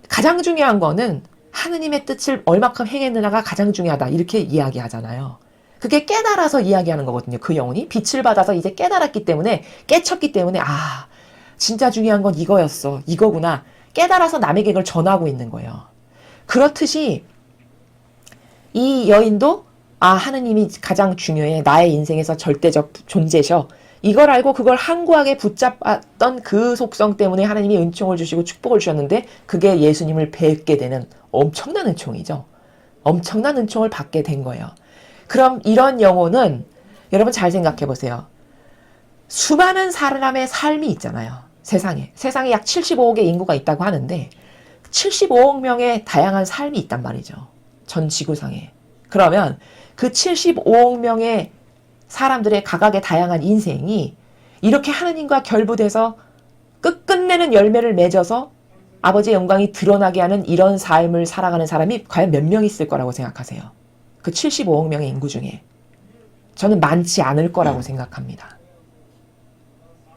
가장 중요한 거는 하느님의 뜻을 얼마큼 행했느냐가 가장 중요하다. 이렇게 이야기하잖아요. 그게 깨달아서 이야기하는 거거든요. 그 영혼이 빛을 받아서 이제 깨달았기 때문에, 깨쳤기 때문에, 아, 진짜 중요한 건 이거였어. 이거구나. 깨달아서 남에게 그걸 전하고 있는 거예요. 그렇듯이 이 여인도 하느님이 가장 중요해. 나의 인생에서 절대적 존재셔. 이걸 알고 그걸 항구하게 붙잡았던 그 속성 때문에 하나님이 은총을 주시고 축복을 주셨는데, 그게 예수님을 뵙게 되는 엄청난 은총이죠. 엄청난 은총을 받게 된 거예요. 그럼 이런 영혼은 여러분 잘 생각해 보세요. 수많은 사람의 삶이 있잖아요. 세상에 약 75억의 인구가 있다고 하는데 75억 명의 다양한 삶이 있단 말이죠. 전 지구상에. 그러면 그 75억 명의 사람들의 각각의 다양한 인생이 이렇게 하느님과 결부돼서 끝끝내는 열매를 맺어서 아버지의 영광이 드러나게 하는 이런 삶을 살아가는 사람이 과연 몇 명 있을 거라고 생각하세요? 그 75억 명의 인구 중에. 저는 많지 않을 거라고 생각합니다.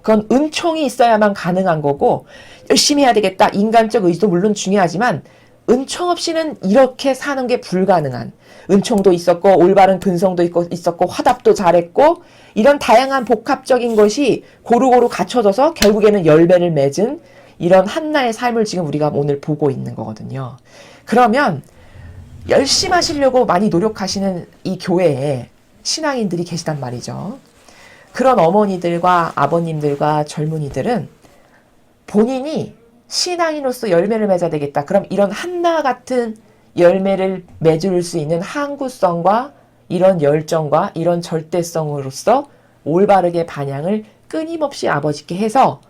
그건 은총이 있어야만 가능한 거고, 열심히 해야 되겠다. 인간적 의지도 물론 중요하지만 은총 없이는 이렇게 사는 게 불가능한, 은총도 있었고 올바른 근성도 있었고 화답도 잘했고 이런 다양한 복합적인 것이 고루고루 갖춰져서 결국에는 열매를 맺은 이런 한나의 삶을 지금 우리가 오늘 보고 있는 거거든요. 그러면 열심히 하시려고 많이 노력하시는 이 교회에 신앙인들이 계시단 말이죠. 그런 어머니들과 아버님들과 젊은이들은 본인이 신앙인으로서 열매를 맺어야 되겠다. 그럼 이런 한나 같은 열매를 맺을 수 있는 항구성과 이런 열정과 이런 절대성으로서 올바르게 반향을 끊임없이 아버지께 해서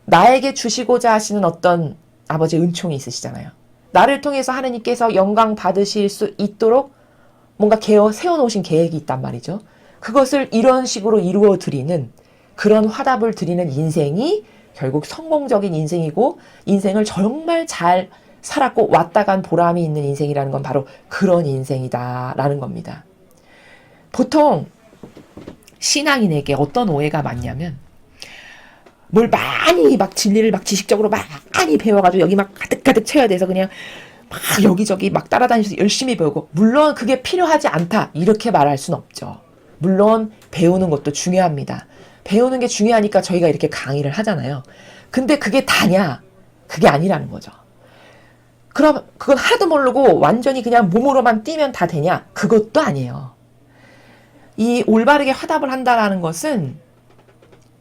나에게 주시고자 하시는 어떤 아버지의 은총이 있으시잖아요. 나를 통해서 하느님께서 영광 받으실 수 있도록 뭔가 세워놓으신 계획이 있단 말이죠. 그것을 이런 식으로 이루어 드리는, 그런 화답을 드리는 인생이 결국 성공적인 인생이고, 인생을 정말 잘 살았고 왔다 간 보람이 있는 인생이라는 건 바로 그런 인생이다라는 겁니다. 보통 신앙인에게 어떤 오해가 많냐면, 뭘 많이 막 진리를 막 지식적으로 많이 배워가지고 여기 막 가득가득 채워야 돼서 그냥 막 여기저기 막 따라다니면서 열심히 배우고, 물론 그게 필요하지 않다 이렇게 말할 순 없죠. 물론 배우는 것도 중요합니다. 배우는 게 중요하니까 저희가 이렇게 강의를 하잖아요. 근데 그게 다냐? 그게 아니라는 거죠. 그럼 그건 하나도 모르고 완전히 그냥 몸으로만 뛰면 다 되냐? 그것도 아니에요. 이 올바르게 화답을 한다라는 것은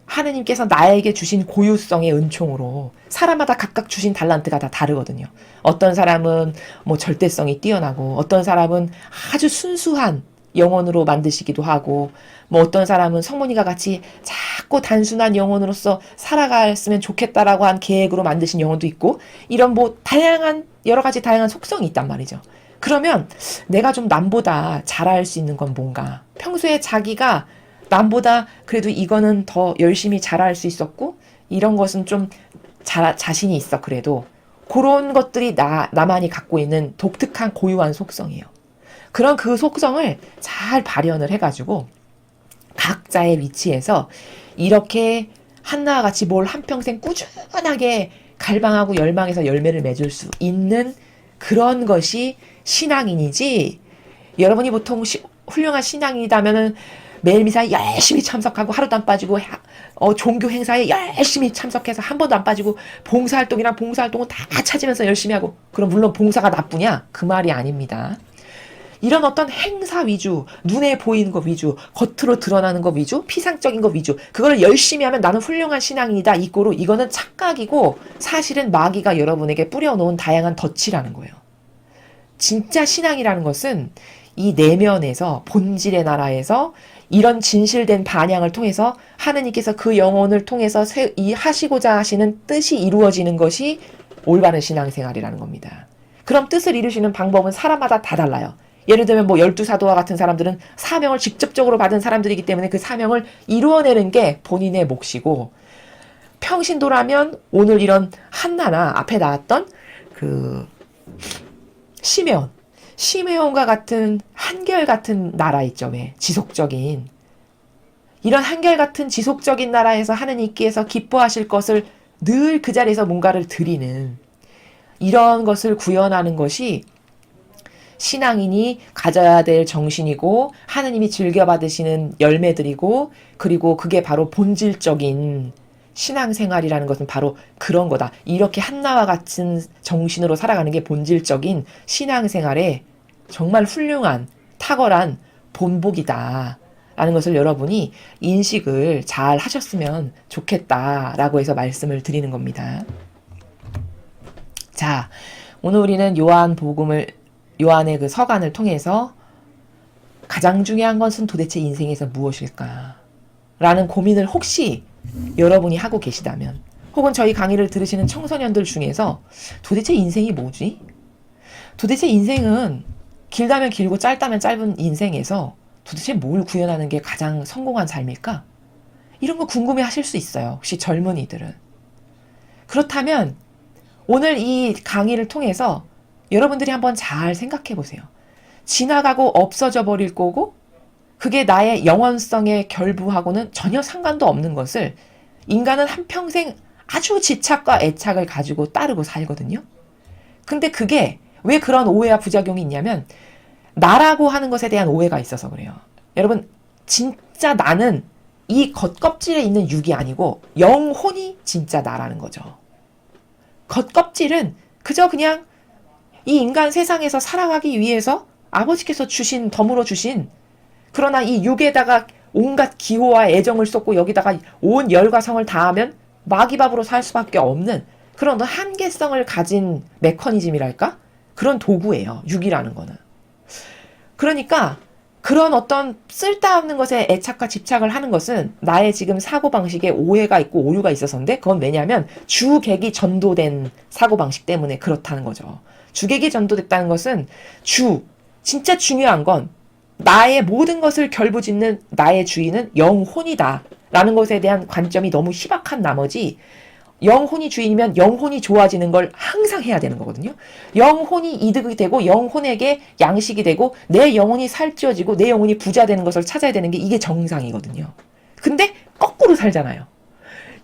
하느님께서 나에게 주신 고유성의 은총으로, 사람마다 각각 주신 달란트가 다 다르거든요. 어떤 사람은 뭐 절대성이 뛰어나고, 어떤 사람은 아주 순수한 영혼으로 만드시기도 하고, 뭐 어떤 사람은 성모님과 같이 작고 단순한 영혼으로서 살아갔으면 좋겠다라고 한 계획으로 만드신 영혼도 있고, 이런 뭐 여러 가지 다양한 속성이 있단 말이죠. 그러면 내가 좀 남보다 잘할 수 있는 건 뭔가? 평소에 자기가 남보다 그래도 이거는 더 열심히 잘할 수 있었고, 이런 것은 좀 자신이 있어. 그래도 그런 것들이 나만이 갖고 있는 독특한 고유한 속성이에요. 그런 그 속성을 잘 발현을 해가지고 각자의 위치에서 이렇게 한나와 같이 뭘 한평생 꾸준하게 갈망하고 열망해서 열매를 맺을 수 있는 그런 것이 신앙인이지, 여러분이 보통 훌륭한 신앙인이라면은 매일 미사에 열심히 참석하고 하루도 안 빠지고 종교 행사에 열심히 참석해서 한 번도 안 빠지고 봉사활동이랑 봉사활동은 다 찾으면서 열심히 하고, 그럼 물론 봉사가 나쁘냐? 그 말이 아닙니다. 이런 어떤 행사 위주, 눈에 보이는 것 위주, 겉으로 드러나는 것 위주, 피상적인 것 위주, 그걸 열심히 하면 나는 훌륭한 신앙인이다, 이꼬로 이거는 착각이고 사실은 마귀가 여러분에게 뿌려놓은 다양한 덫이라는 거예요. 진짜 신앙이라는 것은 이 내면에서, 본질의 나라에서 이런 진실된 반향을 통해서 하느님께서 그 영혼을 통해서 이 하시고자 하시는 뜻이 이루어지는 것이 올바른 신앙생활이라는 겁니다. 그럼 뜻을 이루시는 방법은 사람마다 다 달라요. 예를 들면 뭐 12사도와 같은 사람들은 사명을 직접적으로 받은 사람들이기 때문에 그 사명을 이루어내는 게 본인의 몫이고, 평신도라면 오늘 이런 한나나 앞에 나왔던 그 시메온과 같은 한결같은 나라 있죠. 왜? 지속적인. 이런 한결같은 지속적인 나라에서 하느님께서 기뻐하실 것을 늘 그 자리에서 뭔가를 드리는, 이런 것을 구현하는 것이 신앙인이 가져야 될 정신이고 하느님이 즐겨받으시는 열매들이고, 그리고 그게 바로 본질적인 신앙생활이라는 것은 바로 그런 거다. 이렇게 한나와 같은 정신으로 살아가는 게 본질적인 신앙생활의 정말 훌륭한 탁월한 본보기다 라는 것을 여러분이 인식을 잘 하셨으면 좋겠다라고 해서 말씀을 드리는 겁니다. 자, 오늘 우리는 요한의 그 서간을 통해서 가장 중요한 것은 도대체 인생에서 무엇일까? 라는 고민을 혹시 여러분이 하고 계시다면, 혹은 저희 강의를 들으시는 청소년들 중에서 도대체 인생이 뭐지? 도대체 인생은 길다면 길고 짧다면 짧은 인생에서 도대체 뭘 구현하는 게 가장 성공한 삶일까? 이런 거 궁금해 하실 수 있어요. 혹시 젊은이들은. 그렇다면 오늘 이 강의를 통해서 여러분들이 한번 잘 생각해 보세요. 지나가고 없어져 버릴 거고 그게 나의 영원성에 결부하고는 전혀 상관도 없는 것을 인간은 한평생 아주 집착과 애착을 가지고 따르고 살거든요. 근데 그게 왜 그런 오해와 부작용이 있냐면 나라고 하는 것에 대한 오해가 있어서 그래요. 여러분, 진짜 나는 이 겉껍질에 있는 육이 아니고 영혼이 진짜 나라는 거죠. 겉껍질은 그저 그냥 이 인간 세상에서 살아가기 위해서 아버지께서 덤으로 주신, 그러나 이 육에다가 온갖 기호와 애정을 쏟고 여기다가 온 열과 성을 다하면 마귀밥으로 살 수밖에 없는 그런 한계성을 가진 메커니즘이랄까? 그런 도구예요. 육이라는 거는. 그러니까 그런 어떤 쓸데없는 것에 애착과 집착을 하는 것은 나의 지금 사고방식에 오해가 있고 오류가 있어서인데, 그건 왜냐하면 주객이 전도된 사고방식 때문에 그렇다는 거죠. 주객이 전도됐다는 것은 진짜 중요한 건 나의 모든 것을 결부짓는 나의 주인은 영혼이다 라는 것에 대한 관점이 너무 희박한 나머지, 영혼이 주인이면 영혼이 좋아지는 걸 항상 해야 되는 거거든요. 영혼이 이득이 되고 영혼에게 양식이 되고 내 영혼이 살찌워지고 내 영혼이 부자 되는 것을 찾아야 되는 게 이게 정상이거든요. 근데 거꾸로 살잖아요.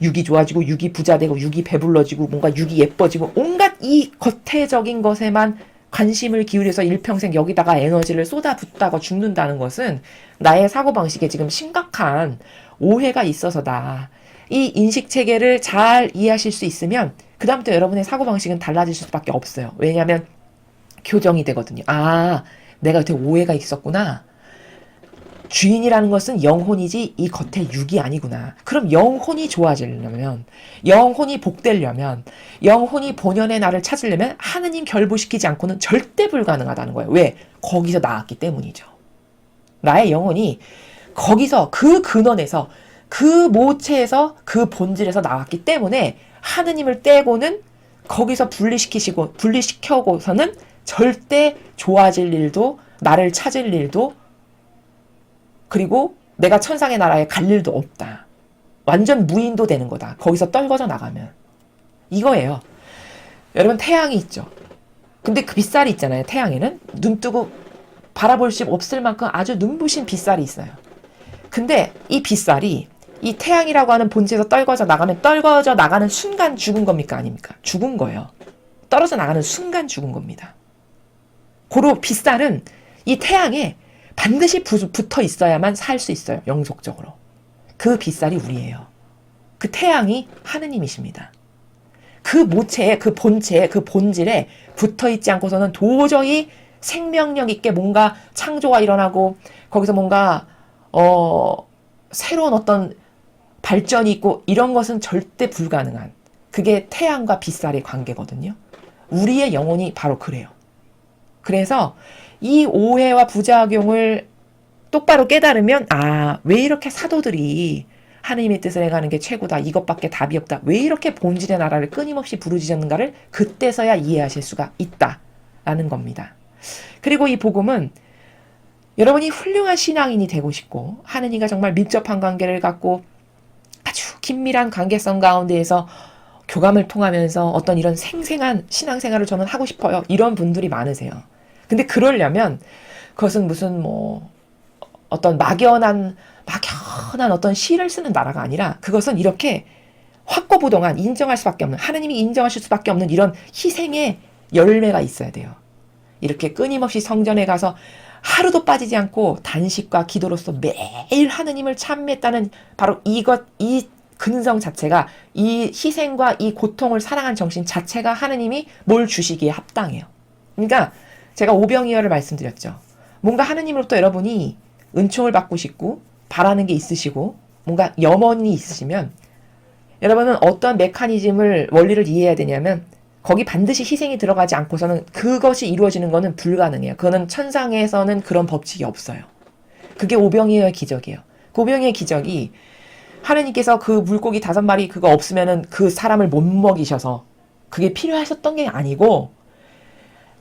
육이 좋아지고 육이 부자 되고 육이 배불러지고 뭔가 육이 예뻐지고 온갖 이 겉대적인 것에만 관심을 기울여서 일평생 여기다가 에너지를 쏟아붓다가 죽는다는 것은 나의 사고방식에 지금 심각한 오해가 있어서다. 이 인식체계를 잘 이해하실 수 있으면 그 다음부터 여러분의 사고방식은 달라지실 수밖에 없어요. 왜냐하면 교정이 되거든요. 아, 내가 그때 오해가 있었구나. 주인이라는 것은 영혼이지 이 겉에 육이 아니구나. 그럼 영혼이 좋아지려면, 영혼이 복되려면, 영혼이 본연의 나를 찾으려면 하느님 결부시키지 않고는 절대 불가능하다는 거예요. 왜? 거기서 나왔기 때문이죠. 나의 영혼이 거기서 그 근원에서 그 모체에서 그 본질에서 나왔기 때문에 하느님을 떼고는 거기서 분리시켜고서는 절대 좋아질 일도 나를 찾을 일도 그리고 내가 천상의 나라에 갈 일도 없다. 완전 무인도 되는 거다. 거기서 떨궈져 나가면. 이거예요. 여러분, 태양이 있죠. 근데 그 빗살이 있잖아요. 태양에는 눈 뜨고 바라볼 수 없을 만큼 아주 눈부신 빗살이 있어요. 근데 이 빗살이 이 태양이라고 하는 본체에서 떨궈져 나가는 순간 죽은 겁니까? 아닙니까? 죽은 거예요. 떨어져 나가는 순간 죽은 겁니다. 고로 빗살은 이 태양에 반드시 붙어 있어야만 살 수 있어요. 영속적으로. 그 빗살이 우리예요. 그 태양이 하느님이십니다. 그 모체에, 그 본체에, 그 본질에 붙어 있지 않고서는 도저히 생명력 있게 뭔가 창조가 일어나고 거기서 뭔가 새로운 어떤 발전이 있고 이런 것은 절대 불가능한, 그게 태양과 빗살의 관계거든요. 우리의 영혼이 바로 그래요. 그래서 이 오해와 부작용을 똑바로 깨달으면 왜 이렇게 사도들이 하느님의 뜻을 행하는 게 최고다, 이것밖에 답이 없다, 왜 이렇게 본질의 나라를 끊임없이 부르짖었는가를 그때서야 이해하실 수가 있다라는 겁니다. 그리고 이 복음은 여러분이 훌륭한 신앙인이 되고 싶고 하느님과 정말 밀접한 관계를 갖고 아주 긴밀한 관계성 가운데에서 교감을 통하면서 어떤 이런 생생한 신앙생활을 저는 하고 싶어요, 이런 분들이 많으세요. 근데 그러려면 그것은 무슨 어떤 막연한 어떤 시를 쓰는 나라가 아니라 그것은 이렇게 확고부동한 인정할 수밖에 없는, 하느님이 인정하실 수밖에 없는 이런 희생의 열매가 있어야 돼요. 이렇게 끊임없이 성전에 가서 하루도 빠지지 않고 단식과 기도로서 매일 하느님을 찬미했다는 바로 이 근성 자체가, 이 희생과 이 고통을 사랑한 정신 자체가 하느님이 뭘 주시기에 합당해요. 그러니까 제가 오병이어를 말씀드렸죠. 뭔가 하느님으로부터 여러분이 은총을 받고 싶고 바라는 게 있으시고 뭔가 염원이 있으시면 여러분은 어떤 메커니즘을, 원리를 이해해야 되냐면 거기 반드시 희생이 들어가지 않고서는 그것이 이루어지는 것은 불가능해요. 그거는 천상에서는 그런 법칙이 없어요. 그게 오병이어의 기적이에요. 그 오병이어의 기적이 하느님께서 그 물고기 5마리 그거 없으면은 그 사람을 못 먹이셔서 그게 필요하셨던 게 아니고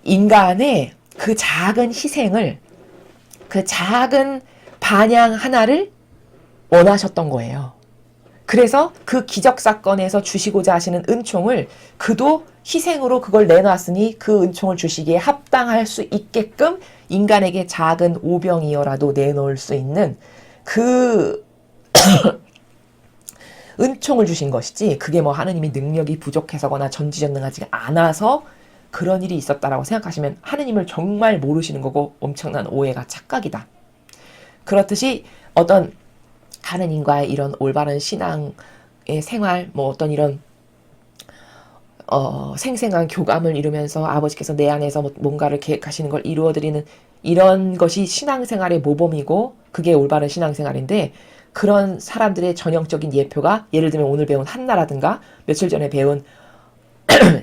인간의 그 작은 희생을, 그 작은 반향 하나를 원하셨던 거예요. 그래서 그 기적 사건에서 주시고자 하시는 은총을 그도 희생으로 그걸 내놨으니 그 은총을 주시기에 합당할 수 있게끔 인간에게 작은 오병이어라도 내놓을 수 있는 그 은총을 주신 것이지, 그게 하느님이 능력이 부족해서거나 전지전능하지 않아서 그런 일이 있었다라고 생각하시면 하느님을 정말 모르시는 거고 엄청난 오해가 착각이다. 그렇듯이 어떤 하느님과의 이런 올바른 신앙의 생활, 어떤 이런 생생한 교감을 이루면서 아버지께서 내 안에서 뭔가를 계획하시는 걸 이루어드리는 이런 것이 신앙생활의 모범이고 그게 올바른 신앙생활인데, 그런 사람들의 전형적인 예표가 예를 들면 오늘 배운 한나라든가 며칠 전에 배운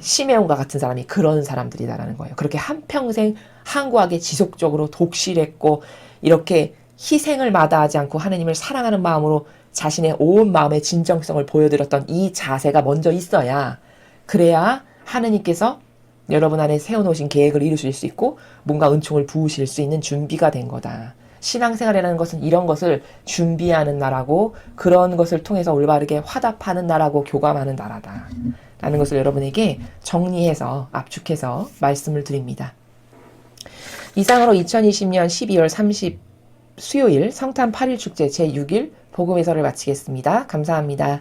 시메온과 같은 사람이 그런 사람들이다라는 거예요. 그렇게 한평생 한구하게 지속적으로 독실했고 이렇게 희생을 마다하지 않고 하느님을 사랑하는 마음으로 자신의 온 마음의 진정성을 보여드렸던 이 자세가 먼저 있어야, 그래야 하느님께서 여러분 안에 세워놓으신 계획을 이루실 수 있고 뭔가 은총을 부으실 수 있는 준비가 된 거다. 신앙생활이라는 것은 이런 것을 준비하는 나라고 그런 것을 통해서 올바르게 화답하는 나라고 교감하는 나라다 라는 것을 여러분에게 정리해서 압축해서 말씀을 드립니다. 이상으로 2020년 12월 30 수요일 성탄 8일 축제 제6일 복음회설을 마치겠습니다. 감사합니다.